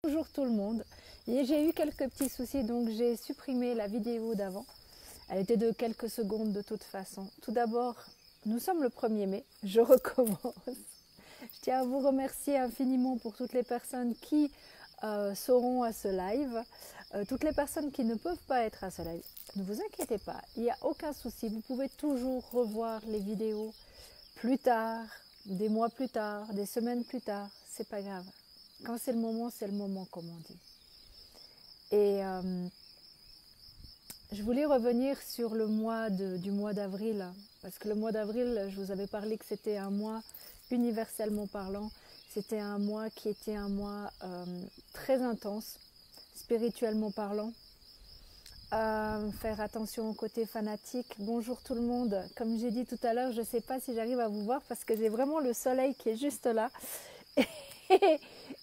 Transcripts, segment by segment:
Bonjour tout le monde. Et j'ai eu quelques petits soucis, donc j'ai supprimé la vidéo d'avant. Elle était de quelques secondes de toute façon. Tout d'abord, nous sommes le 1er mai, je recommence. Je tiens à vous remercier infiniment pour toutes les personnes qui seront à ce live. Toutes les personnes qui ne peuvent pas être à ce live, ne vous inquiétez pas, il n'y a aucun souci. Vous pouvez toujours revoir les vidéos plus tard, des mois plus tard, des semaines plus tard, c'est pas grave. Quand c'est le moment, comme on dit. Et je voulais revenir sur le mois du mois d'avril, parce que le mois d'avril, je vous avais parlé que c'était un mois, universellement parlant, c'était un mois qui était un mois très intense, spirituellement parlant. Faire attention au côté fanatique. Bonjour tout le monde. Comme j'ai dit tout à l'heure, je ne sais pas si j'arrive à vous voir parce que j'ai vraiment le soleil qui est juste là.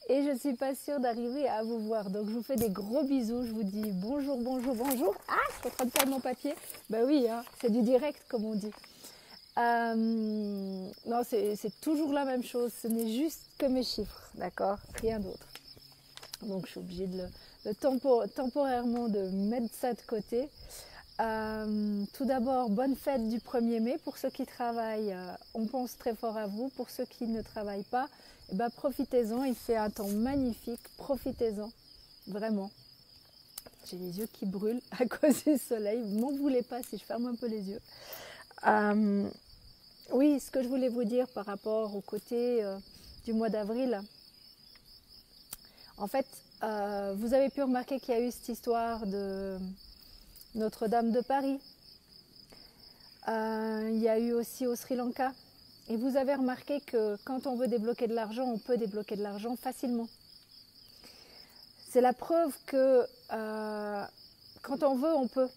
Et je ne suis pas sûre d'arriver à vous voir. Donc je vous fais des gros bisous. Je vous dis bonjour, bonjour, bonjour. Ah, je suis en train de perdre mon papier. Ben oui, hein, c'est du direct comme on dit. Non, c'est toujours la même chose. Ce n'est juste que mes chiffres, d'accord? Rien d'autre. Donc je suis obligée de temporairement de mettre ça de côté. Tout d'abord, bonne fête du 1er mai. Pour ceux qui travaillent, on pense très fort à vous. Pour ceux qui ne travaillent pas, eh ben, profitez-en. Il fait un temps magnifique. Profitez-en, vraiment. J'ai les yeux qui brûlent à cause du soleil. Ne m'en voulez pas si je ferme un peu les yeux. Oui, ce que je voulais vous dire par rapport au côté du mois d'avril. En fait, vous avez pu remarquer qu'il y a eu cette histoire de Notre-Dame de Paris. Il y a eu aussi au Sri Lanka. Et vous avez remarqué que quand on veut débloquer de l'argent, on peut débloquer de l'argent facilement. C'est la preuve que quand on veut, on peut.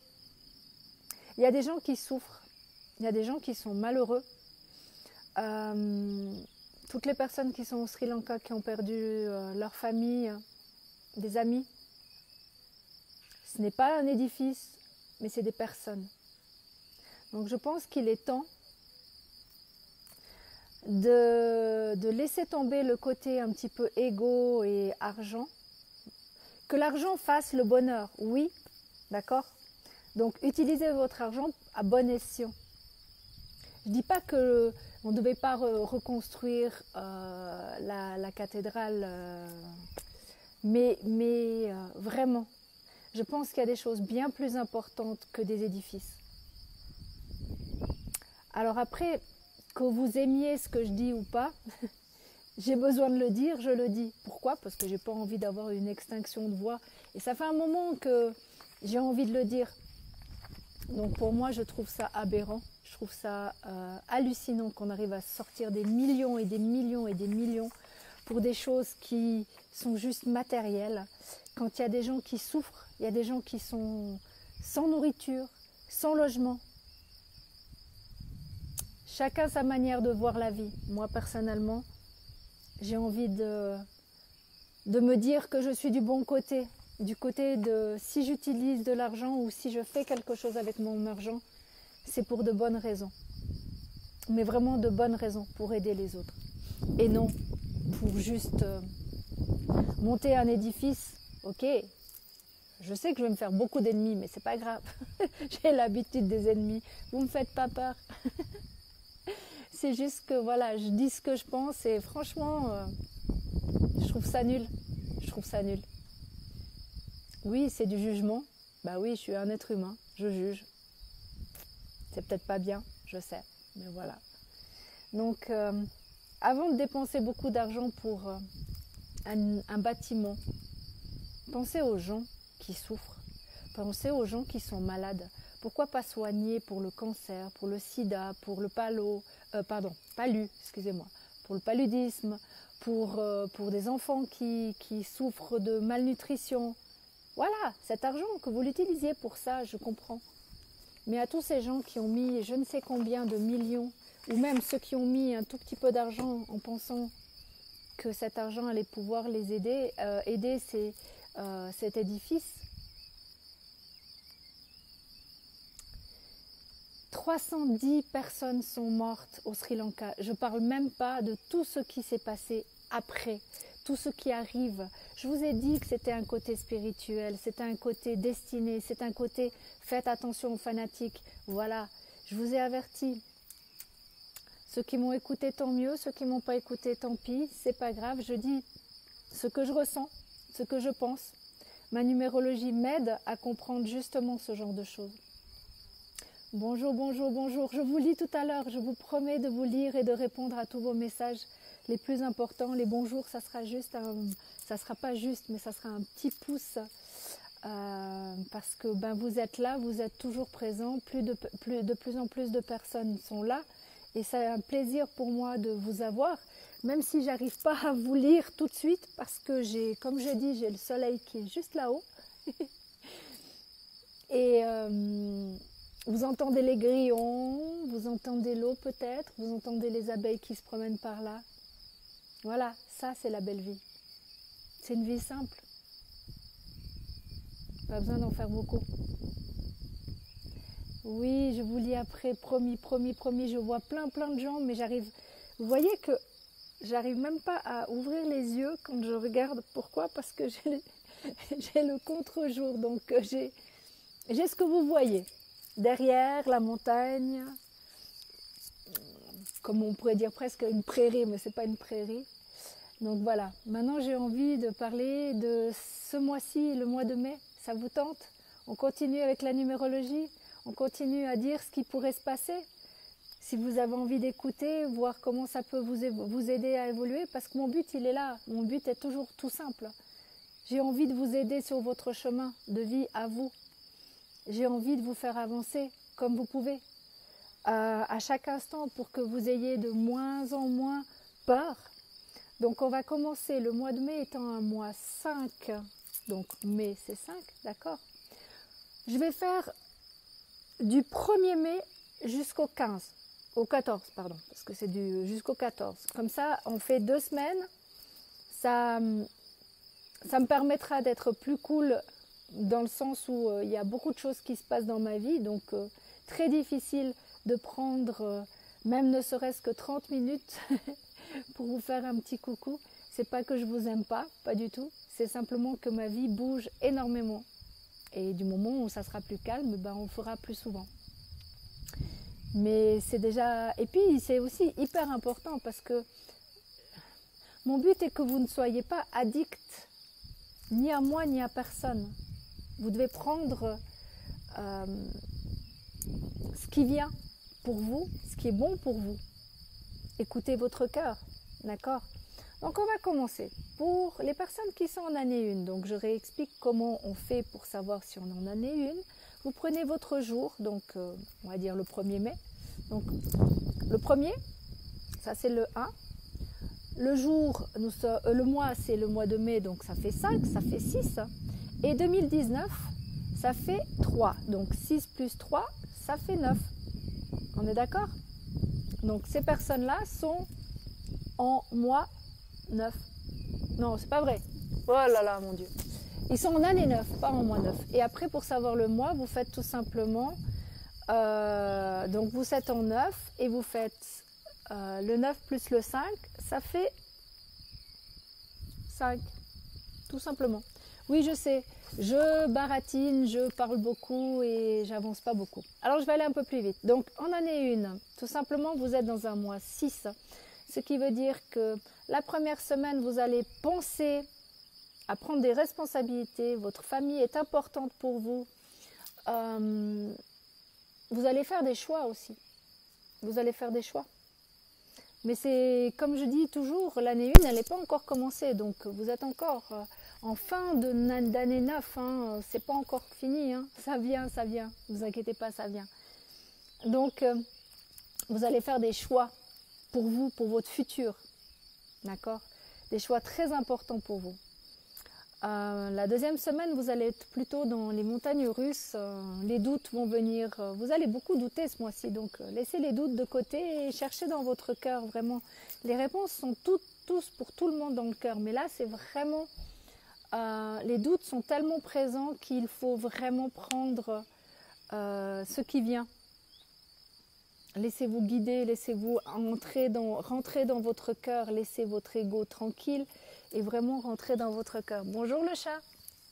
Il y a des gens qui souffrent. Il y a des gens qui sont malheureux. Toutes les personnes qui sont au Sri Lanka, qui ont perdu leur famille, des amis, ce n'est pas un édifice, mais c'est des personnes. Donc je pense qu'il est temps de laisser tomber le côté un petit peu égo et argent. Que l'argent fasse le bonheur, oui, d'accord? Donc utilisez votre argent à bon escient. Je ne dis pas qu'on ne devait pas reconstruire la cathédrale, mais vraiment, je pense qu'il y a des choses bien plus importantes que des édifices. Alors après, que vous aimiez ce que je dis ou pas, j'ai besoin de le dire, je le dis. Pourquoi? Parce que je n'ai pas envie d'avoir une extinction de voix. Et ça fait un moment que j'ai envie de le dire. Donc pour moi, je trouve ça aberrant. Je trouve ça hallucinant qu'on arrive à sortir des millions et des millions et des millions pour des choses qui sont juste matérielles. Quand il y a des gens qui souffrent, il y a des gens qui sont sans nourriture, sans logement. Chacun sa manière de voir la vie. Moi, personnellement, j'ai envie de me dire que je suis du bon côté. Du côté de si j'utilise de l'argent ou si je fais quelque chose avec mon argent, c'est pour de bonnes raisons. Mais vraiment de bonnes raisons pour aider les autres. Et non pour juste monter un édifice. Ok, je sais que je vais me faire beaucoup d'ennemis, mais c'est pas grave. J'ai l'habitude des ennemis. Vous me faites pas peur. C'est juste que voilà, je dis ce que je pense et franchement, je trouve ça nul. Je trouve ça nul. Oui, c'est du jugement. Bah oui, je suis un être humain, je juge. C'est peut-être pas bien, je sais, mais voilà. Donc, avant de dépenser beaucoup d'argent pour un bâtiment, pensez aux gens qui souffrent, pensez aux gens qui sont malades. Pourquoi pas soigner pour le cancer, pour le sida, pour le excusez-moi, pour le paludisme, pour des enfants qui souffrent de malnutrition. Voilà, cet argent, que vous l'utilisiez pour ça, je comprends. Mais à tous ces gens qui ont mis je ne sais combien de millions, ou même ceux qui ont mis un tout petit peu d'argent en pensant que cet argent allait pouvoir les aider, aider cet édifice. 310 personnes sont mortes au Sri Lanka. Je ne parle même pas de tout ce qui s'est passé après. tout ce qui arrive. Je vous ai dit que c'était un côté spirituel, c'était un côté destiné, c'est un côté faites attention aux fanatiques. Voilà, je vous ai averti. Ceux qui m'ont écouté, tant mieux. Ceux qui ne m'ont pas écouté, tant pis. C'est pas grave. Je dis ce que je ressens, ce que je pense. Ma numérologie m'aide à comprendre justement ce genre de choses. Bonjour, bonjour, bonjour. Je vous lis tout à l'heure. Je vous promets de vous lire et de répondre à tous vos messages les plus importants. Les bonjours, ça sera juste ça sera pas juste, mais ça sera un petit pouce. Parce que vous êtes là, vous êtes toujours présents. De plus en plus de personnes sont là. Et c'est un plaisir pour moi de vous avoir, même si j'arrive pas à vous lire tout de suite, parce que comme je dis, j'ai le soleil qui est juste là-haut. Et vous entendez les grillons, vous entendez l'eau peut-être, vous entendez les abeilles qui se promènent par là. Voilà, ça c'est la belle vie. C'est une vie simple. Pas besoin d'en faire beaucoup. Oui, je vous lis après, promis, promis, promis. Je vois plein de gens, mais vous voyez que j'arrive même pas à ouvrir les yeux quand je regarde. Pourquoi? Parce que j'ai le contre-jour, donc j'ai ce que vous voyez. Derrière, la montagne, comme on pourrait dire presque une prairie, mais c'est pas une prairie. Donc voilà, maintenant j'ai envie de parler de ce mois-ci, le mois de mai. Ça vous tente? On continue avec la numérologie? On continue à dire ce qui pourrait se passer. Si vous avez envie d'écouter, voir comment ça peut vous aider à évoluer, parce que mon but, il est là. Mon but est toujours tout simple. J'ai envie de vous aider sur votre chemin de vie à vous. J'ai envie de vous faire avancer comme vous pouvez, à chaque instant, pour que vous ayez de moins en moins peur. Donc on va commencer, le mois de mai étant un mois 5, donc mai c'est 5, d'accord? Je vais faire du 1er mai jusqu'au 15, au 14, pardon, parce que c'est jusqu'au 14. Comme ça, on fait 2 semaines. Ça me permettra d'être plus cool dans le sens où il y a beaucoup de choses qui se passent dans ma vie. Donc, très difficile de prendre, même ne serait-ce que 30 minutes pour vous faire un petit coucou. C'est pas que je vous aime pas du tout. C'est simplement que ma vie bouge énormément. Et du moment où ça sera plus calme, on fera plus souvent. Mais c'est déjà... Et puis c'est aussi hyper important parce que mon but est que vous ne soyez pas addict ni à moi ni à personne. Vous devez prendre ce qui vient pour vous, ce qui est bon pour vous. Écoutez votre cœur, d'accord? Donc on va commencer. Pour les personnes qui sont en année 1, donc je réexplique comment on fait pour savoir si on est en année 1. Vous prenez votre jour, donc on va dire le 1er mai. Donc le 1er, ça c'est le 1. Le jour, le mois c'est le mois de mai, donc ça fait 5, ça fait 6. Et 2019, ça fait 3. Donc 6 plus 3, ça fait 9. On est d'accord? Donc ces personnes-là sont en mois 9. Non, c'est pas vrai. Oh là là, mon Dieu. Ils sont en année 9, pas en mois 9. Et après, pour savoir le mois, vous faites tout simplement... donc vous êtes en 9 et vous faites le 9 plus le 5, ça fait 5. Tout simplement. Oui, je sais. Je baratine, je parle beaucoup et j'avance pas beaucoup. Alors, je vais aller un peu plus vite. Donc, en année 1, tout simplement, vous êtes dans un mois 6. Ce qui veut dire que la première semaine, vous allez penser à prendre des responsabilités. Votre famille est importante pour vous. Vous allez faire des choix aussi. Vous allez faire des choix. Mais c'est, comme je dis toujours, l'année 1, elle n'est pas encore commencée. Donc, vous êtes encore en fin d'année 9. Hein, c'est pas encore fini. Hein. Ça vient, ça vient. Ne vous inquiétez pas, ça vient. Donc, vous allez faire des choix pour vous, pour votre futur. D'accord? Des choix très importants pour vous. La deuxième semaine, vous allez être plutôt dans les montagnes russes. Les doutes vont venir. Vous allez beaucoup douter ce mois-ci. Donc, laissez les doutes de côté et cherchez dans votre cœur vraiment. Les réponses sont tous pour tout le monde dans le cœur. Mais là, c'est vraiment... les doutes sont tellement présents qu'il faut vraiment prendre ce qui vient. Laissez-vous guider, laissez-vous rentrer dans votre cœur, laissez votre ego tranquille et vraiment rentrer dans votre cœur. Bonjour le chat.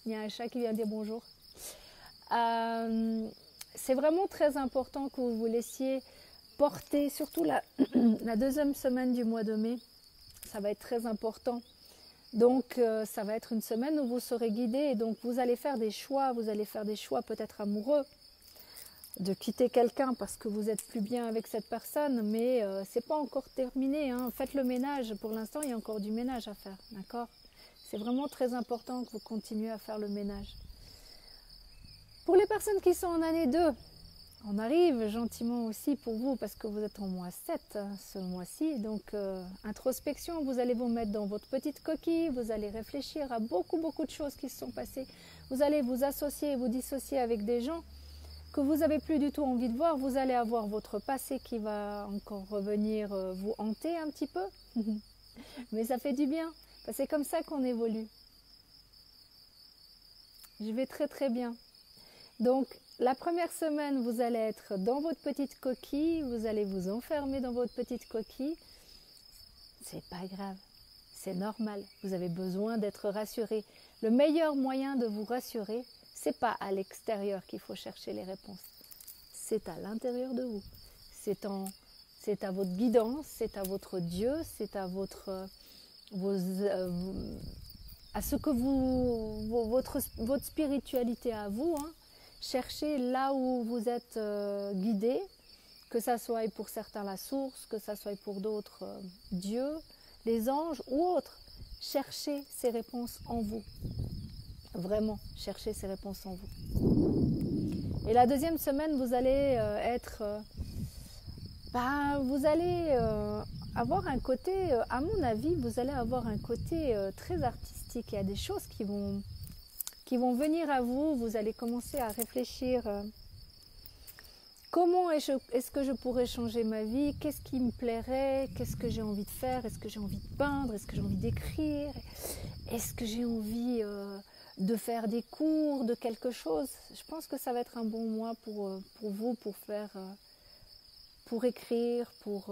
Il y a un chat qui vient dire bonjour. C'est vraiment très important que vous vous laissiez porter, surtout la deuxième semaine du mois de mai. Ça va être très important. Donc, ça va être une semaine où vous serez guidé et donc vous allez faire des choix. Vous allez faire des choix peut-être amoureux, de quitter quelqu'un parce que vous n'êtes plus bien avec cette personne, mais c'est pas encore terminé. Hein. Faites le ménage. Pour l'instant, il y a encore du ménage à faire. D'accord ? C'est vraiment très important que vous continuez à faire le ménage. Pour les personnes qui sont en année 2, on arrive gentiment aussi pour vous parce que vous êtes en mois 7 ce mois-ci. Donc, introspection, vous allez vous mettre dans votre petite coquille, vous allez réfléchir à beaucoup de choses qui se sont passées. Vous allez vous associer et vous dissocier avec des gens que vous n'avez plus du tout envie de voir. Vous allez avoir votre passé qui va encore revenir vous hanter un petit peu. Mais ça fait du bien. C'est comme ça qu'on évolue. Je vais très bien. Donc, la première semaine, vous allez être dans votre petite coquille, vous allez vous enfermer dans votre petite coquille. C'est pas grave, c'est normal. Vous avez besoin d'être rassuré. Le meilleur moyen de vous rassurer, c'est pas à l'extérieur qu'il faut chercher les réponses. C'est à l'intérieur de vous. C'est à votre guidance, c'est à votre Dieu, c'est à votre spiritualité à vous. Hein. Cherchez là où vous êtes guidé, que ça soit pour certains la source, que ça soit pour d'autres Dieu, les anges ou autres. Cherchez ces réponses en vous. Vraiment, cherchez ces réponses en vous. Et la deuxième semaine, vous allez vous allez avoir un côté, à mon avis, vous allez avoir un côté très artistique. Il y a des choses qui vont venir à vous. Vous allez commencer à réfléchir comment est-ce que je pourrais changer ma vie, qu'est-ce qui me plairait, qu'est-ce que j'ai envie de faire, est-ce que j'ai envie de peindre, est-ce que j'ai envie d'écrire, est-ce que j'ai envie de faire des cours de quelque chose. Je pense que ça va être un bon mois pour vous, pour écrire, pour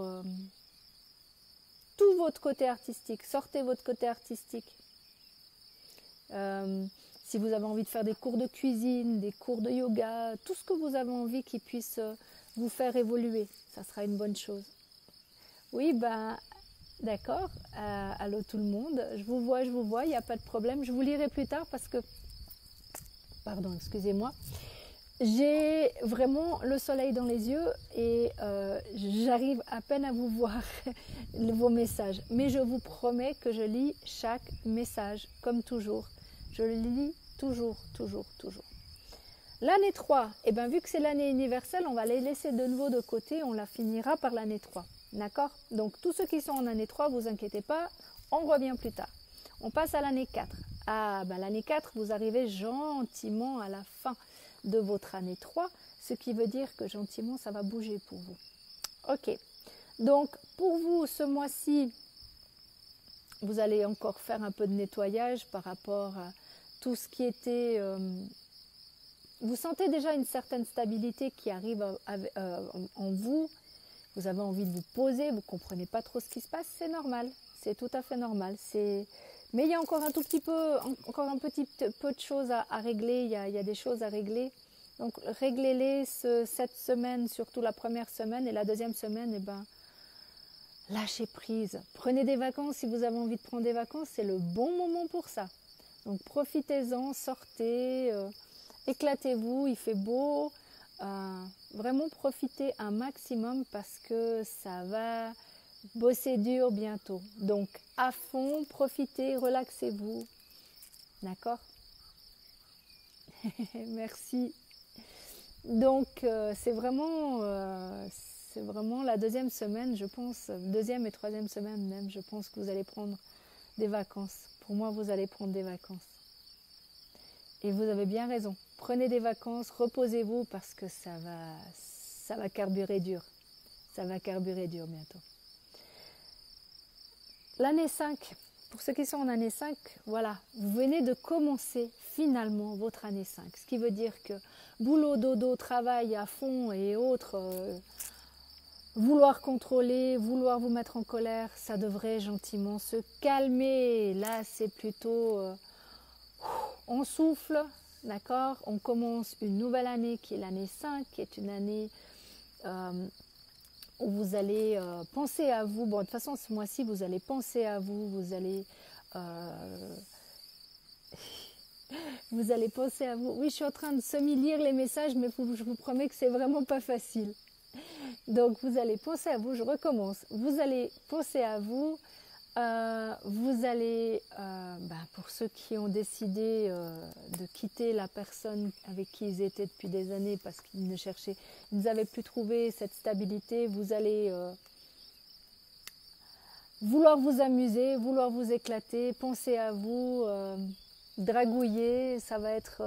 tout votre côté artistique. Sortez votre côté artistique. Si vous avez envie de faire des cours de cuisine, des cours de yoga, tout ce que vous avez envie qui puisse vous faire évoluer, ça sera une bonne chose. Oui, d'accord. Allô tout le monde, je vous vois, il n'y a pas de problème. Je vous lirai plus tard parce que, pardon, excusez-moi, j'ai vraiment le soleil dans les yeux et j'arrive à peine à vous voir vos messages. Mais je vous promets que je lis chaque message, comme toujours. Je le lis toujours. L'année 3, vu que c'est l'année universelle, on va les laisser de nouveau de côté, on la finira par l'année 3. D'accord ? Donc tous ceux qui sont en année 3, vous inquiétez pas, on revient plus tard. On passe à l'année 4. L'année 4, vous arrivez gentiment à la fin de votre année 3, ce qui veut dire que gentiment, ça va bouger pour vous. Ok, donc pour vous, ce mois-ci, vous allez encore faire un peu de nettoyage par rapport à tout ce qui était... vous sentez déjà une certaine stabilité qui arrive en vous. Vous avez envie de vous poser, vous ne comprenez pas trop ce qui se passe, c'est normal. C'est tout à fait normal. Mais il y a encore un petit peu de choses à régler. Il y a des choses à régler. Donc réglez-les cette semaine, surtout la première semaine. Et la deuxième semaine, lâchez prise. Prenez des vacances. Si vous avez envie de prendre des vacances, c'est le bon moment pour ça. Donc profitez-en, sortez, éclatez-vous, il fait beau. Vraiment profitez un maximum parce que ça va bosser dur bientôt. Donc à fond, profitez, relaxez-vous. D'accord ? Merci. Donc c'est vraiment la deuxième semaine, je pense, deuxième et troisième semaine même, je pense que vous allez prendre des vacances. Pour moi, vous allez prendre des vacances. Et vous avez bien raison. Prenez des vacances, reposez-vous parce que ça va carburer dur. Ça va carburer dur bientôt. L'année 5, pour ceux qui sont en année 5, voilà, vous venez de commencer finalement votre année 5. Ce qui veut dire que boulot, dodo, travail à fond et autres, vouloir contrôler, vouloir vous mettre en colère, ça devrait gentiment se calmer. Là, c'est plutôt, on souffle, d'accord? On commence une nouvelle année qui est l'année 5, qui est une année où vous allez penser à vous. Bon, de toute façon, ce mois-ci, vous allez penser à vous, vous allez penser à vous. Oui, je suis en train de semi-lire les messages, mais je vous promets que c'est vraiment pas facile. Donc, vous allez penser à vous, je recommence. Vous allez penser à vous, vous allez, pour ceux qui ont décidé de quitter la personne avec qui ils étaient depuis des années parce qu'ils n'avaient plus trouvé cette stabilité, vous allez vouloir vous amuser, vouloir vous éclater, penser à vous, dragouiller. Ça va être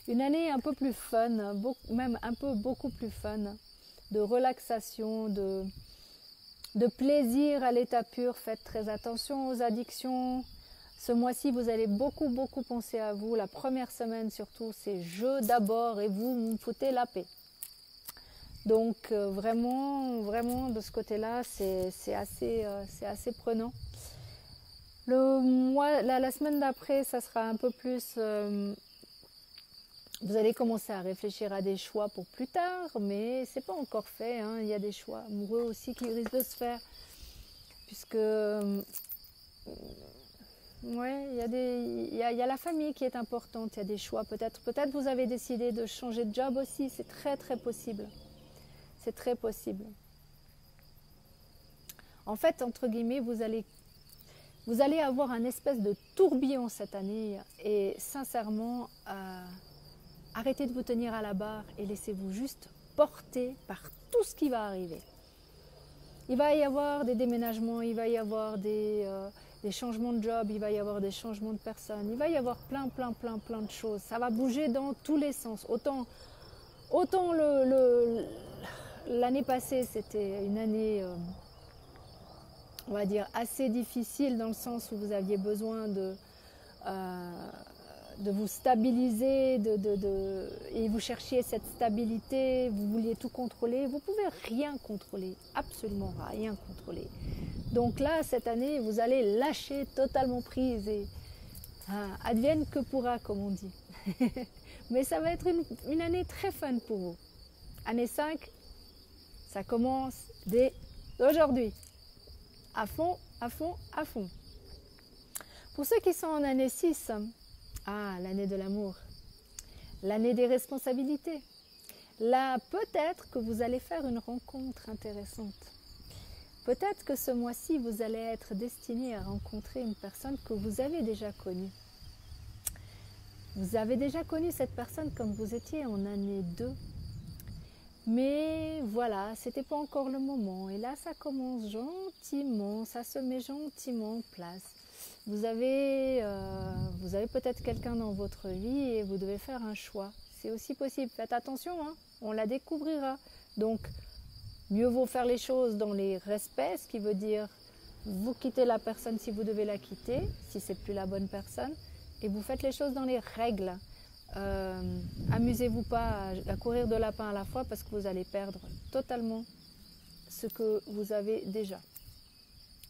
une année un peu plus fun, même beaucoup plus fun, de relaxation, de plaisir à l'état pur. Faites très attention aux addictions. Ce mois-ci, vous allez beaucoup penser à vous. La première semaine surtout, c'est je d'abord et vous me foutez la paix. Donc vraiment de ce côté-là, c'est assez prenant. La semaine d'après, ça sera un peu plus... vous allez commencer à réfléchir à des choix pour plus tard, mais c'est pas encore fait, hein. Il y a des choix amoureux aussi qui risquent de se faire, puisque il y a la famille qui est importante. Il y a des choix. Peut-être vous avez décidé de changer de job aussi. C'est très possible. C'est très possible. En fait, entre guillemets, vous allez avoir un espèce de tourbillon cette année, et sincèrement, arrêtez de vous tenir à la barre et laissez-vous juste porter par tout ce qui va arriver. Il va y avoir des déménagements, il va y avoir des changements de job, il va y avoir des changements de personnes, il va y avoir plein de choses. Ça va bouger dans tous les sens. Autant l'année passée, c'était une année, on va dire, assez difficile, dans le sens où vous aviez besoin de vous stabiliser, et vous cherchiez cette stabilité, vous vouliez tout contrôler. Vous pouvez rien contrôler, absolument rien contrôler. Donc là, cette année, vous allez lâcher totalement prise et advienne que pourra, comme on dit. Mais ça va être une année très fun pour vous. Année 5, ça commence dès aujourd'hui. À fond. Pour ceux qui sont en année 6, l'année de l'amour, l'année des responsabilités. Là, peut-être que vous allez faire une rencontre intéressante. Peut-être que ce mois-ci, vous allez être destiné à rencontrer une personne que vous avez déjà connue. Vous avez déjà connu cette personne comme vous étiez en année 2. Mais voilà, c'était pas encore le moment. Et là, ça commence gentiment, ça se met gentiment en place. Vous avez peut-être quelqu'un dans votre vie et vous devez faire un choix. C'est aussi possible. Faites attention, hein, on la découvrira. Donc, mieux vaut faire les choses dans les respects, ce qui veut dire vous quittez la personne si vous devez la quitter, si c'est plus la bonne personne, et vous faites les choses dans les règles. Amusez-vous pas à courir de lapin à la fois, parce que vous allez perdre totalement ce que vous avez déjà.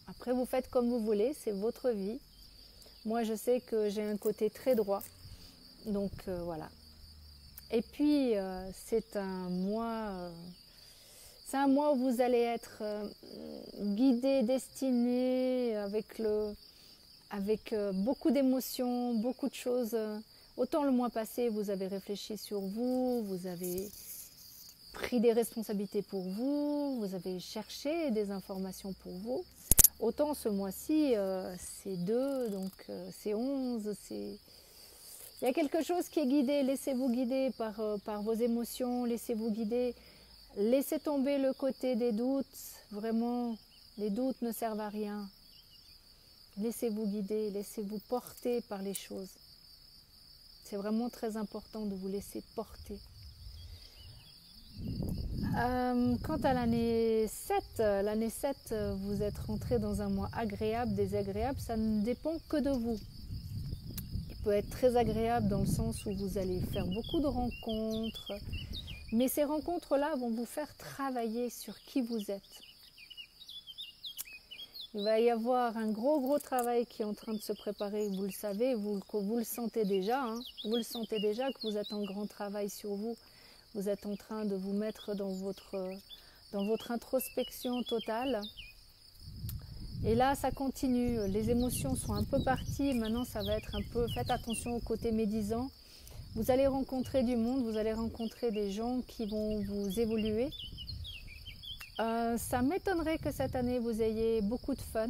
Après, vous faites comme vous voulez, c'est votre vie. Moi, je sais que j'ai un côté très droit, donc voilà. Et puis, c'est un mois où vous allez être guidé, destiné, avec beaucoup d'émotions, beaucoup de choses. Autant le mois passé, vous avez réfléchi sur vous, vous avez pris des responsabilités pour vous, vous avez cherché des informations pour vous. Autant ce mois-ci, c'est 2, donc c'est 11, il y a quelque chose qui est guidé. Laissez-vous guider par vos émotions, laissez-vous guider, laissez tomber le côté des doutes. Vraiment, les doutes ne servent à rien. Laissez-vous guider, laissez-vous porter par les choses. C'est vraiment très important de vous laisser porter. Quant à l'année 7, vous êtes rentré dans un mois agréable, désagréable, ça ne dépend que de vous. Il peut être très agréable dans le sens où vous allez faire beaucoup de rencontres, Mais ces rencontres-là vont vous faire travailler sur qui vous êtes. Il va y avoir un gros travail qui est en train de se préparer, vous le savez, vous le sentez déjà, hein. Vous le sentez déjà que vous êtes en grand travail sur vous. Vous êtes en train de vous mettre dans votre introspection totale. Et là, ça continue. Les émotions sont un peu parties. Maintenant, ça va être un peu... Faites attention au côté médisant. Vous allez rencontrer du monde, vous allez rencontrer des gens qui vont vous évoluer. Ça m'étonnerait que cette année, vous ayez beaucoup de fun.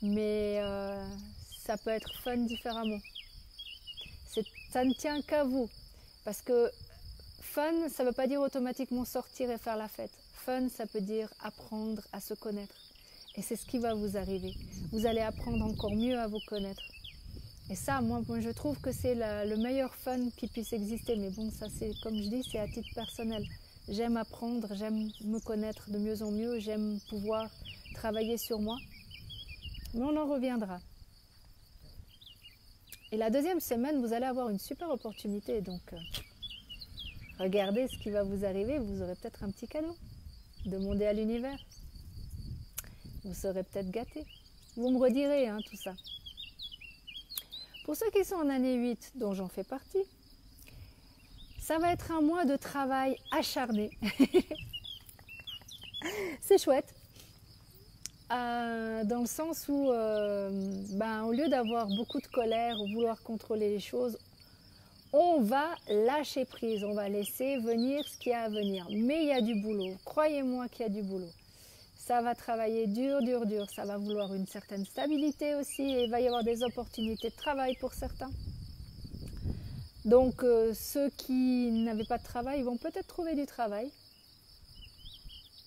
Mais ça peut être fun différemment. Ça ne tient qu'à vous. Parce que fun, ça ne veut pas dire automatiquement sortir et faire la fête. Fun, ça peut dire apprendre à se connaître. Et c'est ce qui va vous arriver. Vous allez apprendre encore mieux à vous connaître. Et ça, moi je trouve que c'est le meilleur fun qui puisse exister. Mais bon, ça c'est, comme je dis, c'est à titre personnel. J'aime apprendre, j'aime me connaître de mieux en mieux, j'aime pouvoir travailler sur moi. Mais on en reviendra. Et la deuxième semaine, vous allez avoir une super opportunité. Donc, regardez ce qui va vous arriver. Vous aurez peut-être un petit cadeau. Demandez à l'univers. Vous serez peut-être gâtés. Vous me redirez hein, tout ça. Pour ceux qui sont en année 8, dont j'en fais partie, ça va être un mois de travail acharné. C'est chouette. Dans le sens où, au lieu d'avoir beaucoup de colère ou vouloir contrôler les choses, on va lâcher prise, on va laisser venir ce qu'il y a à venir. Mais il y a du boulot, croyez-moi qu'il y a du boulot. Ça va travailler dur, ça va vouloir une certaine stabilité aussi et il va y avoir des opportunités de travail pour certains. Donc ceux qui n'avaient pas de travail vont peut-être trouver du travail.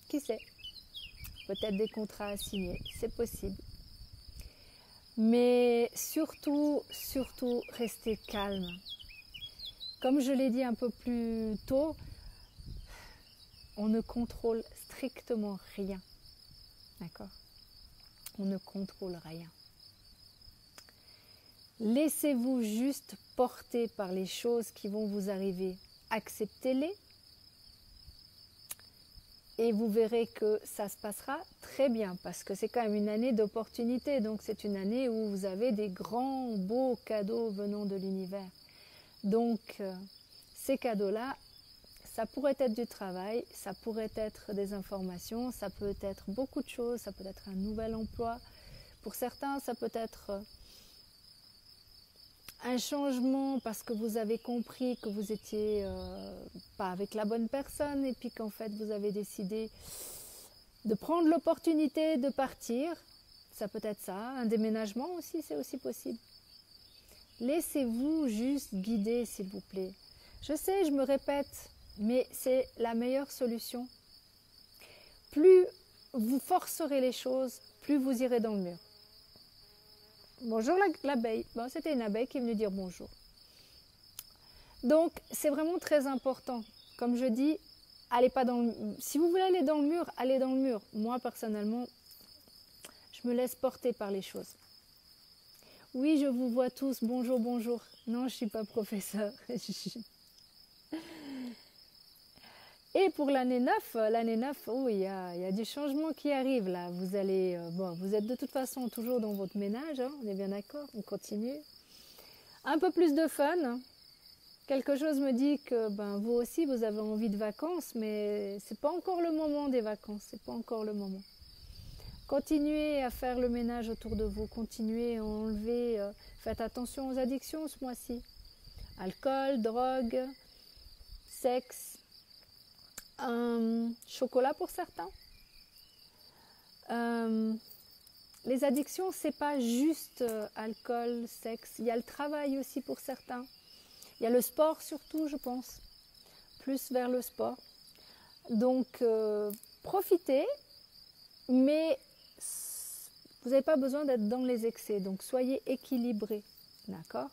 Qui sait? Peut-être des contrats à signer, c'est possible. Mais surtout, restez calme. Comme je l'ai dit un peu plus tôt, on ne contrôle strictement rien. D'accord? On ne contrôle rien. Laissez-vous juste porter par les choses qui vont vous arriver. Acceptez-les. Et vous verrez que ça se passera très bien parce que c'est quand même une année d'opportunités. Donc c'est une année où vous avez des grands, beaux cadeaux venant de l'univers. Donc ces cadeaux-là, ça pourrait être du travail, ça pourrait être des informations, ça peut être beaucoup de choses, ça peut être un nouvel emploi. Pour certains, ça peut être un changement parce que vous avez compris que vous étiez pas avec la bonne personne et puis qu'en fait vous avez décidé de prendre l'opportunité de partir. Ça peut être ça, un déménagement aussi, c'est aussi possible. Laissez-vous juste guider s'il vous plaît. Je sais, je me répète, mais c'est la meilleure solution. Plus vous forcerez les choses, plus vous irez dans le mur. Bonjour l'abeille. Bon, c'était une abeille qui est venue dire bonjour. Donc, c'est vraiment très important. Comme je dis, allez pas dans le... Si vous voulez aller dans le mur, allez dans le mur. Moi, personnellement, je me laisse porter par les choses. Oui, je vous vois tous. Bonjour, bonjour. Non, je ne suis pas professeur. Et pour l'année 9, oh, il y a du changement qui arrive là. Vous allez, vous êtes de toute façon toujours dans votre ménage, hein, on est bien d'accord, on continue. Un peu plus de fun. Quelque chose me dit que vous aussi vous avez envie de vacances, mais c'est pas encore le moment des vacances, c'est pas encore le moment. Continuez à faire le ménage autour de vous, continuez à enlever, faites attention aux addictions ce mois-ci. Alcool, drogue, sexe. Chocolat pour certains. Les addictions, c'est pas juste alcool, sexe. Il y a le travail aussi pour certains. Il y a le sport surtout, je pense. Plus vers le sport. Donc, profitez, mais vous n'avez pas besoin d'être dans les excès. Donc, soyez équilibrés. D'accord?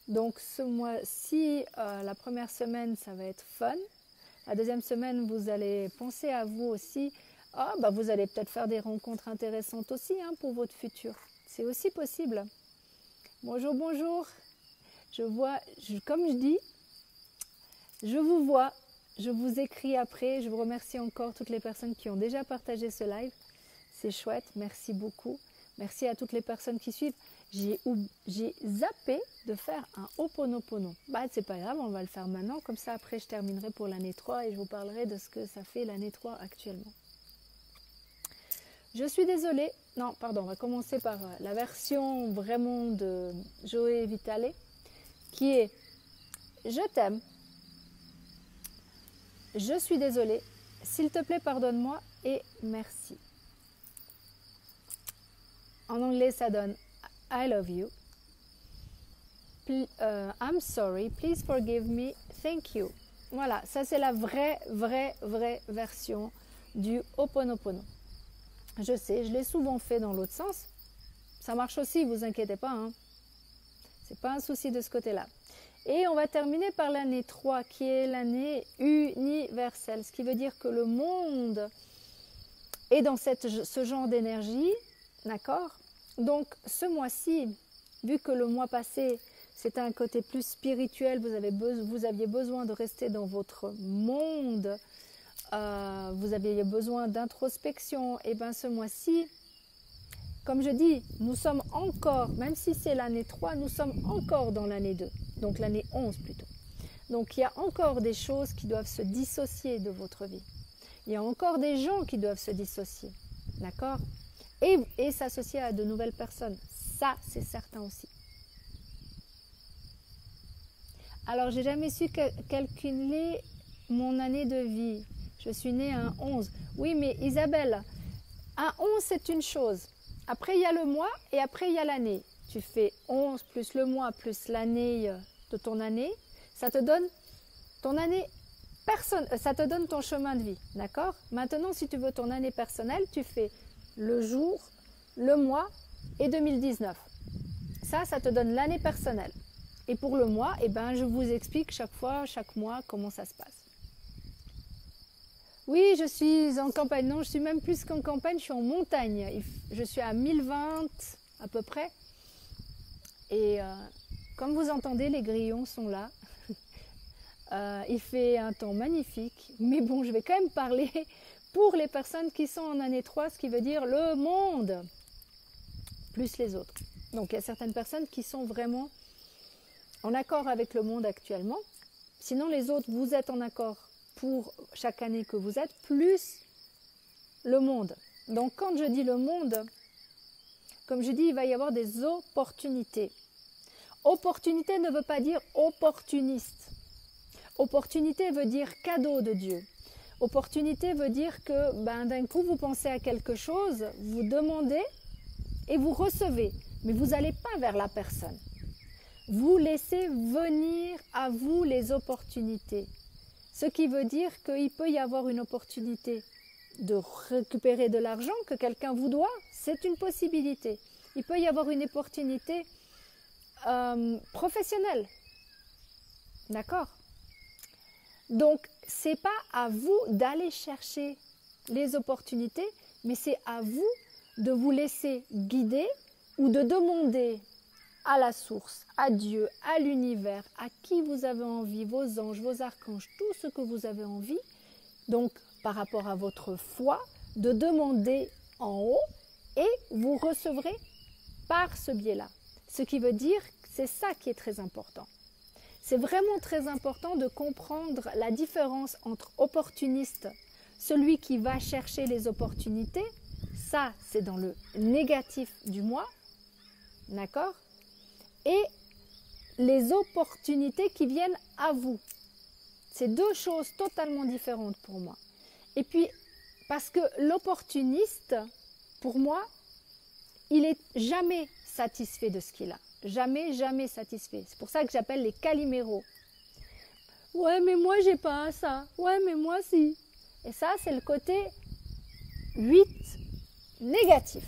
Donc, ce mois-ci, la première semaine, ça va être fun. La deuxième semaine, vous allez penser à vous aussi. Vous allez peut-être faire des rencontres intéressantes aussi hein, pour votre futur. C'est aussi possible. Bonjour, bonjour. Je vois, comme je dis, je vous vois. Je vous écris après. Je vous remercie encore toutes les personnes qui ont déjà partagé ce live. C'est chouette. Merci beaucoup. Merci à toutes les personnes qui suivent. J'ai zappé de faire un Ho'oponopono. Bah, c'est pas grave, on va le faire maintenant. Comme ça, après, je terminerai pour l'année 3 et je vous parlerai de ce que ça fait l'année 3 actuellement. Je suis désolée. Non, pardon, on va commencer par la version vraiment de Joey Vitale qui est « Je t'aime. Je suis désolée. S'il te plaît, pardonne-moi et merci. » En anglais, ça donne I love you. I'm sorry. Please forgive me. Thank you. Voilà, ça c'est la vraie version du Ho'oponopono. Je sais, je l'ai souvent fait dans l'autre sens. Ça marche aussi, vous inquiétez pas. Hein. C'est pas un souci de ce côté-là. Et on va terminer par l'année 3, qui est l'année universelle. Ce qui veut dire que le monde est dans ce genre d'énergie. D'accord ? Donc, ce mois-ci, vu que le mois passé, c'était un côté plus spirituel, vous aviez besoin de rester dans votre monde, vous aviez besoin d'introspection, et bien ce mois-ci, comme je dis, nous sommes encore, même si c'est l'année 3, nous sommes encore dans l'année 2, donc l'année 11 plutôt. Donc, il y a encore des choses qui doivent se dissocier de votre vie. Il y a encore des gens qui doivent se dissocier, d'accord ? Et s'associer à de nouvelles personnes. Ça, c'est certain aussi. Alors, j'ai jamais su calculer mon année de vie. Je suis née un 11. Oui, mais Isabelle, un 11, c'est une chose. Après, il y a le mois et après, il y a l'année. Tu fais 11 plus le mois plus l'année de ton année. Ça te donne ton année ça te donne ton chemin de vie. D'accord ? Maintenant, si tu veux ton année personnelle, tu fais le jour, le mois et 2019. Ça te donne l'année personnelle. Et pour le mois, eh ben, je vous explique chaque mois, comment ça se passe. Oui, je suis en campagne. Non, je suis même plus qu'en campagne, je suis en montagne. Je suis à 1020 à peu près. Et comme vous entendez, les grillons sont là. Il fait un temps magnifique. Mais bon, je vais quand même parler pour les personnes qui sont en année 3, ce qui veut dire le monde, plus les autres. Donc il y a certaines personnes qui sont vraiment en accord avec le monde actuellement. Sinon les autres, vous êtes en accord pour chaque année que vous êtes, plus le monde. Donc quand je dis le monde, comme je dis, il va y avoir des opportunités. Opportunité ne veut pas dire opportuniste. Opportunité veut dire cadeau de Dieu. Opportunité veut dire que d'un coup, vous pensez à quelque chose, vous demandez et vous recevez. Mais vous n'allez pas vers la personne. Vous laissez venir à vous les opportunités. Ce qui veut dire qu'il peut y avoir une opportunité de récupérer de l'argent que quelqu'un vous doit. C'est une possibilité. Il peut y avoir une opportunité professionnelle. D'accord ? Donc, ce n'est pas à vous d'aller chercher les opportunités, mais c'est à vous de vous laisser guider ou de demander à la source, à Dieu, à l'univers, à qui vous avez envie, vos anges, vos archanges, tout ce que vous avez envie, donc par rapport à votre foi, de demander en haut et vous recevrez par ce biais-là. Ce qui veut dire que c'est ça qui est très important. C'est vraiment très important de comprendre la différence entre opportuniste, celui qui va chercher les opportunités, ça c'est dans le négatif du mois, d'accord ? Et les opportunités qui viennent à vous. C'est deux choses totalement différentes pour moi. Et puis, parce que l'opportuniste, pour moi, il n'est jamais satisfait de ce qu'il a. Jamais satisfait. C'est pour ça que j'appelle les caliméros. Ouais, mais moi, j'ai pas ça. Ouais, mais moi, si. Et ça, c'est le côté 8 négatif.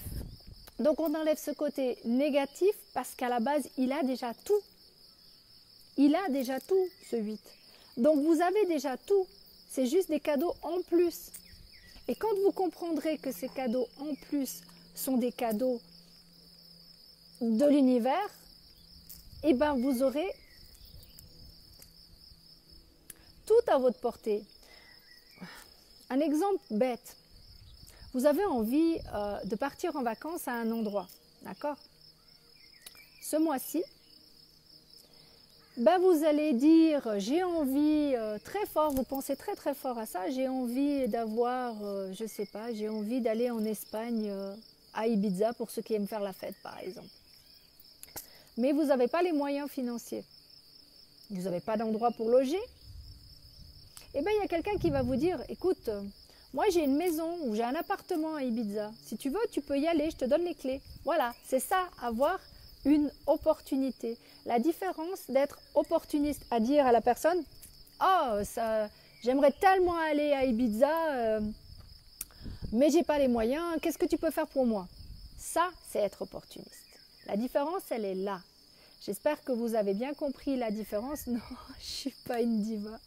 Donc, on enlève ce côté négatif parce qu'à la base, il a déjà tout. Il a déjà tout, ce 8. Donc, vous avez déjà tout. C'est juste des cadeaux en plus. Et quand vous comprendrez que ces cadeaux en plus sont des cadeaux de l'univers, eh bien, vous aurez tout à votre portée. un exemple bête. Vous avez envie de partir en vacances à un endroit, d'accord? Ce mois-ci, ben vous allez dire, j'ai envie très fort, vous pensez très très fort à ça, j'ai envie d'avoir, je sais pas, j'ai envie d'aller en Espagne, à Ibiza, pour ceux qui aiment faire la fête par exemple. Mais vous n'avez pas les moyens financiers. Vous n'avez pas d'endroit pour loger. Eh bien, il y a quelqu'un qui va vous dire, écoute, moi j'ai une maison ou j'ai un appartement à Ibiza. Si tu veux, tu peux y aller, je te donne les clés. Voilà, c'est ça, avoir une opportunité. La différence d'être opportuniste, à dire à la personne, oh, ça, j'aimerais tellement aller à Ibiza, mais j'ai pas les moyens, qu'est-ce que tu peux faire pour moi? Ça, c'est être opportuniste. La différence, elle est là. J'espère que vous avez bien compris la différence. Non, je suis pas une diva.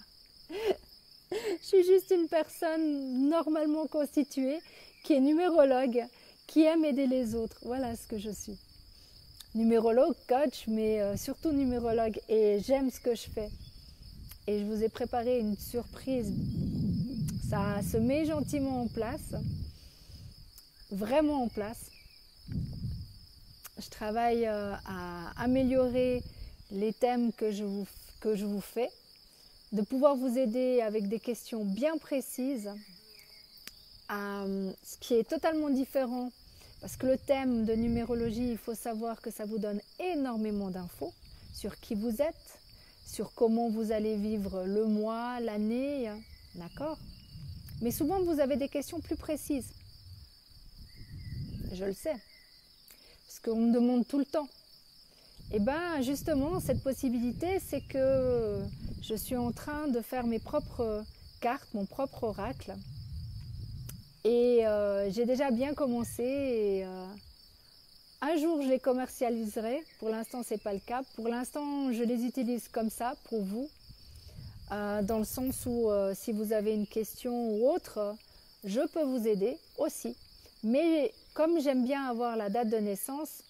Je suis juste une personne normalement constituée, qui est numérologue, qui aime aider les autres. Voilà ce que je suis. Numérologue, coach, mais surtout numérologue. Et j'aime ce que je fais. Et je vous ai préparé une surprise. Ça se met gentiment en place. Vraiment en place. Je travaille à améliorer les thèmes que je vous fais, de pouvoir vous aider avec des questions bien précises, ce qui est totalement différent, parce que le thème de numérologie, il faut savoir que ça vous donne énormément d'infos sur qui vous êtes, sur comment vous allez vivre le mois, l'année, d'accord? Mais souvent, vous avez des questions plus précises. Je le sais. Parce qu'on me demande tout le temps. Et bien justement, cette possibilité, c'est que je suis en train de faire mes propres cartes, mon propre oracle. Et j'ai déjà bien commencé. Et, un jour, je les commercialiserai. Pour l'instant, ce n'est pas le cas. Pour l'instant, je les utilise comme ça, pour vous. Dans le sens où, si vous avez une question ou autre, je peux vous aider aussi. Mais comme j'aime bien avoir la date de naissance,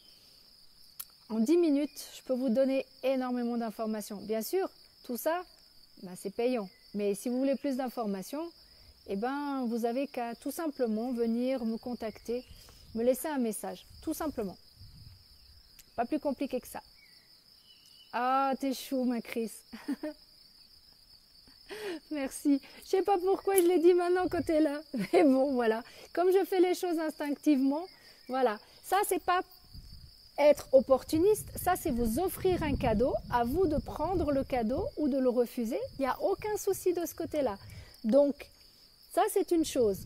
en 10 minutes, je peux vous donner énormément d'informations. Bien sûr, tout ça, c'est payant. Mais si vous voulez plus d'informations, vous avez qu'à tout simplement venir me contacter, me laisser un message, tout simplement. Pas plus compliqué que ça. Ah, t'es chou, ma Chris. Merci. Je sais pas pourquoi je l'ai dit maintenant quand t'es là. Mais bon, voilà. Comme je fais les choses instinctivement, voilà. Ça, c'est pas être opportuniste. Ça, c'est vous offrir un cadeau. À vous de prendre le cadeau ou de le refuser. Il n'y a aucun souci de ce côté-là. Donc, ça, c'est une chose.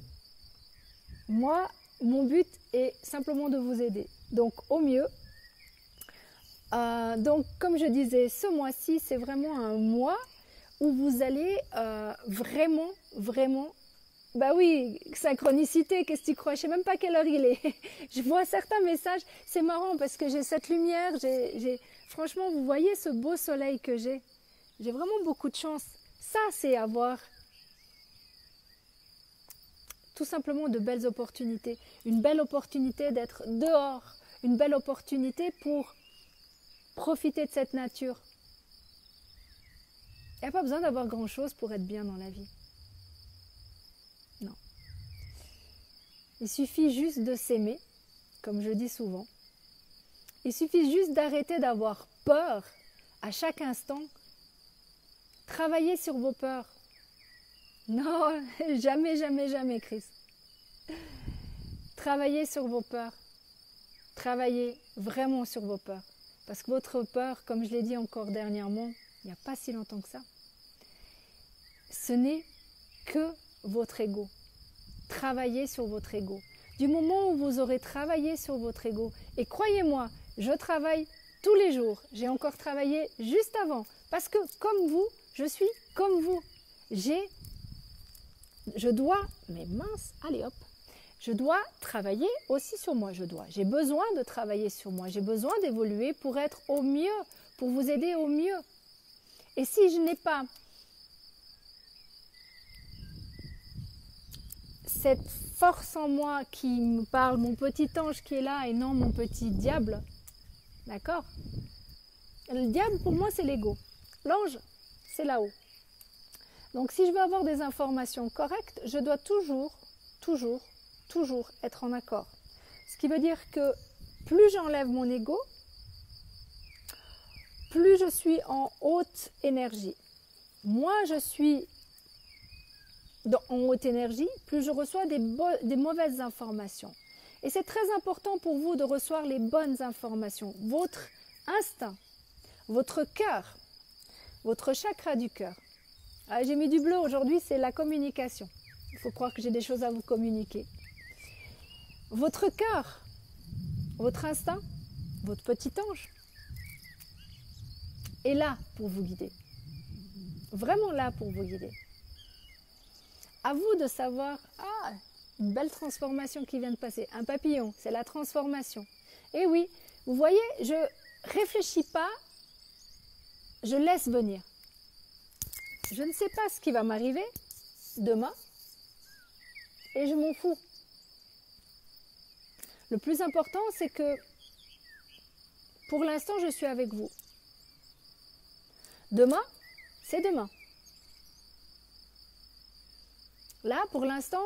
Moi, mon but est simplement de vous aider. Donc, au mieux. Donc, comme je disais, ce mois-ci, c'est vraiment un mois où vous allez vraiment, bah oui, synchronicité, qu'est-ce que tu crois? Je sais même pas quelle heure il est. Je vois certains messages, c'est marrant parce que j'ai cette lumière, franchement, vous voyez ce beau soleil que j'ai. J'ai vraiment beaucoup de chance. Ça, c'est avoir tout simplement de belles opportunités. Une belle opportunité d'être dehors, une belle opportunité pour profiter de cette nature. Il n'y a pas besoin d'avoir grand-chose pour être bien dans la vie. Non. Il suffit juste de s'aimer, comme je dis souvent. Il suffit juste d'arrêter d'avoir peur à chaque instant. Travaillez sur vos peurs. Non, jamais, jamais, jamais, Chris. Travaillez sur vos peurs. Travaillez vraiment sur vos peurs. Parce que votre peur, comme je l'ai dit encore dernièrement, il n'y a pas si longtemps que ça, ce n'est que votre ego. Travaillez sur votre ego. Du moment où vous aurez travaillé sur votre ego, et croyez-moi, je travaille tous les jours. J'ai encore travaillé juste avant. Parce que comme vous, je suis comme vous. Je dois, mais mince, allez hop, je dois travailler aussi sur moi. J'ai besoin de travailler sur moi. J'ai besoin d'évoluer pour être au mieux, pour vous aider au mieux. Et si je n'ai pas cette force en moi qui me parle, mon petit ange qui est là et non mon petit diable, d'accord? Le diable pour moi c'est l'ego, l'ange c'est là-haut. Donc si je veux avoir des informations correctes, je dois toujours être en accord. Ce qui veut dire que plus j'enlève mon ego, plus je suis en haute énergie. Moins je suis en haute énergie, plus je reçois des mauvaises informations. Et c'est très important pour vous de recevoir les bonnes informations. Votre instinct, votre cœur, votre chakra du cœur. Ah, j'ai mis du bleu aujourd'hui, c'est la communication. Il faut croire que j'ai des choses à vous communiquer. Votre cœur, votre instinct, votre petit ange est là pour vous guider. Vraiment là pour vous guider. À vous de savoir, une belle transformation qui vient de passer. Un papillon, c'est la transformation. Et oui, vous voyez, je réfléchis pas, je laisse venir. Je ne sais pas ce qui va m'arriver demain et je m'en fous. Le plus important, c'est que pour l'instant, je suis avec vous. Demain, c'est demain. Là, pour l'instant,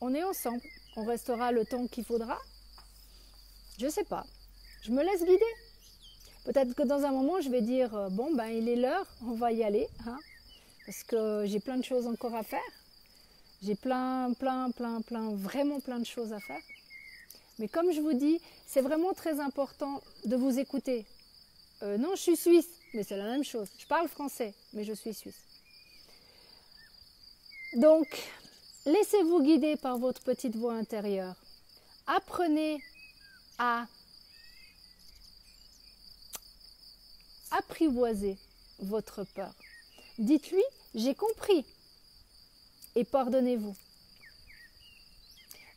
on est ensemble. On restera le temps qu'il faudra. Je ne sais pas. Je me laisse guider. Peut-être que dans un moment, je vais dire, bon, ben, il est l'heure, on va y aller. Hein, parce que j'ai plein de choses encore à faire. J'ai vraiment plein de choses à faire. Mais comme je vous dis, c'est vraiment très important de vous écouter. Non, je suis suisse, mais c'est la même chose. Je parle français, mais je suis suisse. Donc, laissez-vous guider par votre petite voix intérieure. Apprenez à apprivoiser votre peur. Dites-lui, j'ai compris et pardonnez-vous.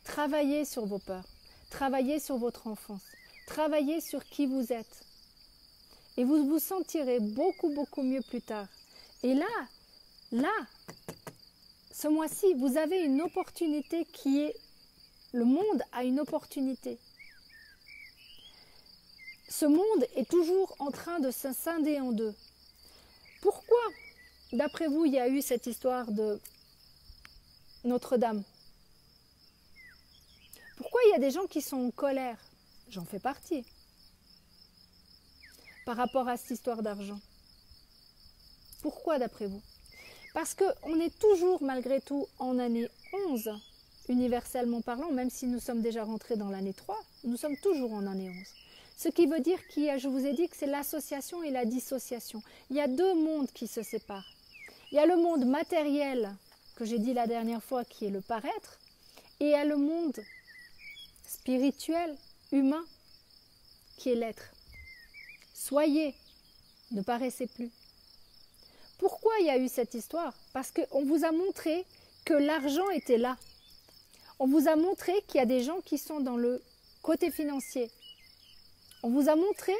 Travaillez sur vos peurs, travaillez sur votre enfance, travaillez sur qui vous êtes. Et vous vous sentirez beaucoup mieux plus tard. Et là, ce mois-ci, vous avez une opportunité qui est... Le monde a une opportunité. Ce monde est toujours en train de se scinder en deux. Pourquoi, d'après vous, il y a eu cette histoire de Notre-Dame? Pourquoi il y a des gens qui sont en colère? J'en fais partie. Par rapport à cette histoire d'argent. Pourquoi, d'après vous? Parce qu'on est toujours, malgré tout, en année 11, universellement parlant, même si nous sommes déjà rentrés dans l'année 3, nous sommes toujours en année 11. Ce qui veut dire qu'il y a, je vous ai dit que c'est l'association et la dissociation. Il y a deux mondes qui se séparent. Il y a le monde matériel, que j'ai dit la dernière fois, qui est le paraître, et il y a le monde spirituel, humain, qui est l'être. Soyez, ne paraissez plus. Pourquoi il y a eu cette histoire? Parce qu'on vous a montré que l'argent était là. On vous a montré qu'il y a des gens qui sont dans le côté financier. On vous a montré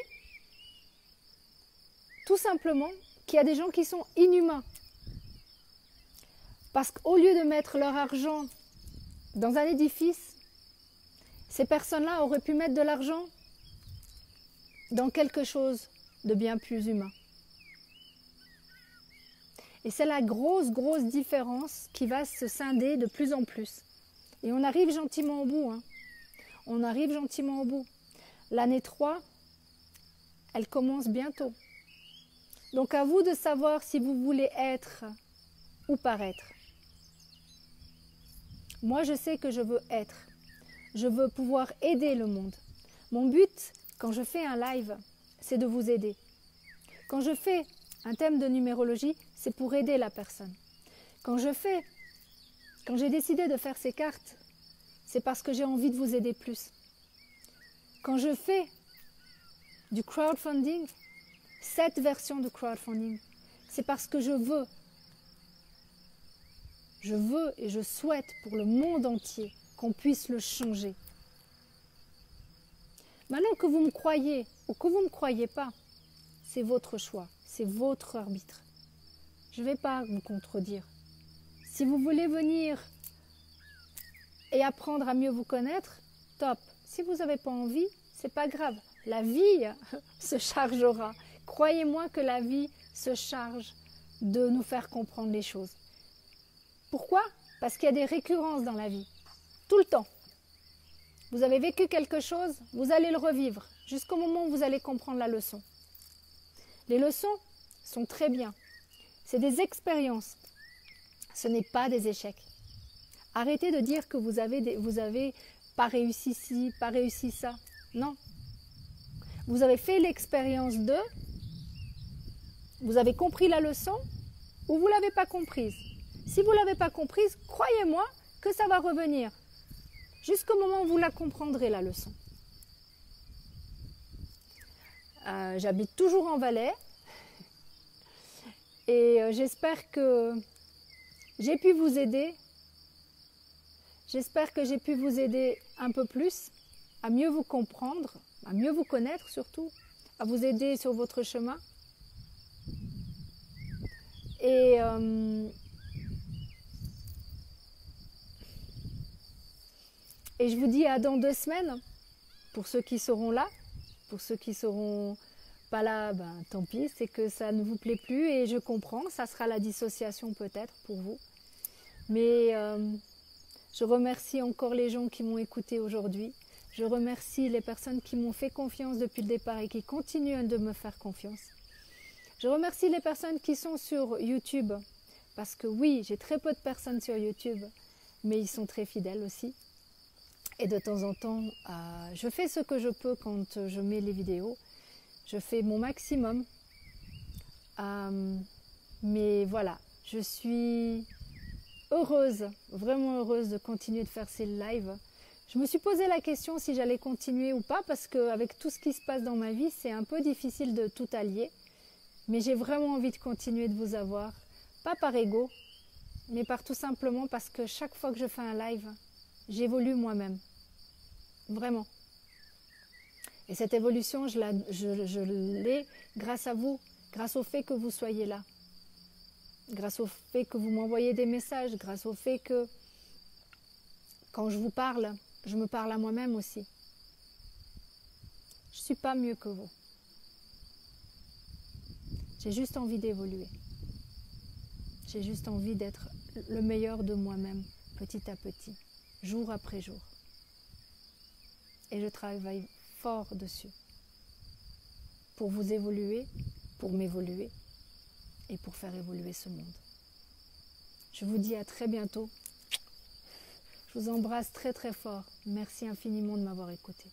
tout simplement qu'il y a des gens qui sont inhumains. Parce qu'au lieu de mettre leur argent dans un édifice, ces personnes-là auraient pu mettre de l'argent dans quelque chose de bien plus humain. Et c'est la grosse différence qui va se scinder de plus en plus. Et on arrive gentiment au bout. Hein. On arrive gentiment au bout. L'année 3, elle commence bientôt. Donc à vous de savoir si vous voulez être ou paraître. Moi, je sais que je veux être. Je veux pouvoir aider le monde. Mon but, quand je fais un live, c'est de vous aider. Quand je fais un thème de numérologie, c'est pour aider la personne. Quand j'ai décidé de faire ces cartes, c'est parce que j'ai envie de vous aider plus. Quand je fais du crowdfunding, cette version de crowdfunding, c'est parce que je veux et je souhaite pour le monde entier qu'on puisse le changer. Maintenant que vous me croyez ou que vous ne me croyez pas, c'est votre choix, c'est votre arbitre. Je ne vais pas vous contredire. Si vous voulez venir et apprendre à mieux vous connaître, top. Si vous n'avez pas envie, c'est pas grave. La vie se chargera. Croyez-moi que la vie se charge de nous faire comprendre les choses. Pourquoi? Parce qu'il y a des récurrences dans la vie, tout le temps. Vous avez vécu quelque chose, vous allez le revivre, jusqu'au moment où vous allez comprendre la leçon. Les leçons sont très bien. C'est des expériences. Ce n'est pas des échecs. Arrêtez de dire que vous avez pas réussi ci, pas réussi ça. Non. Vous avez fait l'expérience de, vous avez compris la leçon ou vous ne l'avez pas comprise. Si vous ne l'avez pas comprise, croyez-moi que ça va revenir. Jusqu'au moment où vous la comprendrez, la leçon. J'habite toujours en Valais et j'espère que j'ai pu vous aider. J'espère que j'ai pu vous aider un peu plus à mieux vous comprendre, à mieux vous connaître surtout, à vous aider sur votre chemin. Et je vous dis à dans 2 semaines, pour ceux qui seront là. Pour ceux qui ne seront pas là, ben, tant pis, c'est que ça ne vous plaît plus et je comprends, ça sera la dissociation peut-être pour vous. Mais je remercie encore les gens qui m'ont écouté aujourd'hui. Je remercie les personnes qui m'ont fait confiance depuis le départ et qui continuent de me faire confiance. Je remercie les personnes qui sont sur YouTube, parce que oui, j'ai très peu de personnes sur YouTube, mais ils sont très fidèles aussi. Et de temps en temps, je fais ce que je peux quand je mets les vidéos. Je fais mon maximum. Mais voilà, je suis heureuse, vraiment heureuse de continuer de faire ces lives. Je me suis posé la question si j'allais continuer ou pas, parce qu'avec tout ce qui se passe dans ma vie, c'est un peu difficile de tout allier. Mais j'ai vraiment envie de continuer de vous avoir, pas par ego, mais par tout simplement parce que chaque fois que je fais un live, j'évolue moi-même. Vraiment. Et cette évolution, je l'ai grâce à vous, grâce au fait que vous soyez là, grâce au fait que vous m'envoyez des messages, grâce au fait que quand je vous parle, je me parle à moi-même aussi. Je ne suis pas mieux que vous. J'ai juste envie d'évoluer. J'ai juste envie d'être le meilleur de moi-même, petit à petit, jour après jour. Et je travaille fort dessus pour vous évoluer, pour m'évoluer et pour faire évoluer ce monde. Je vous dis à très bientôt. Je vous embrasse très très fort. Merci infiniment de m'avoir écouté.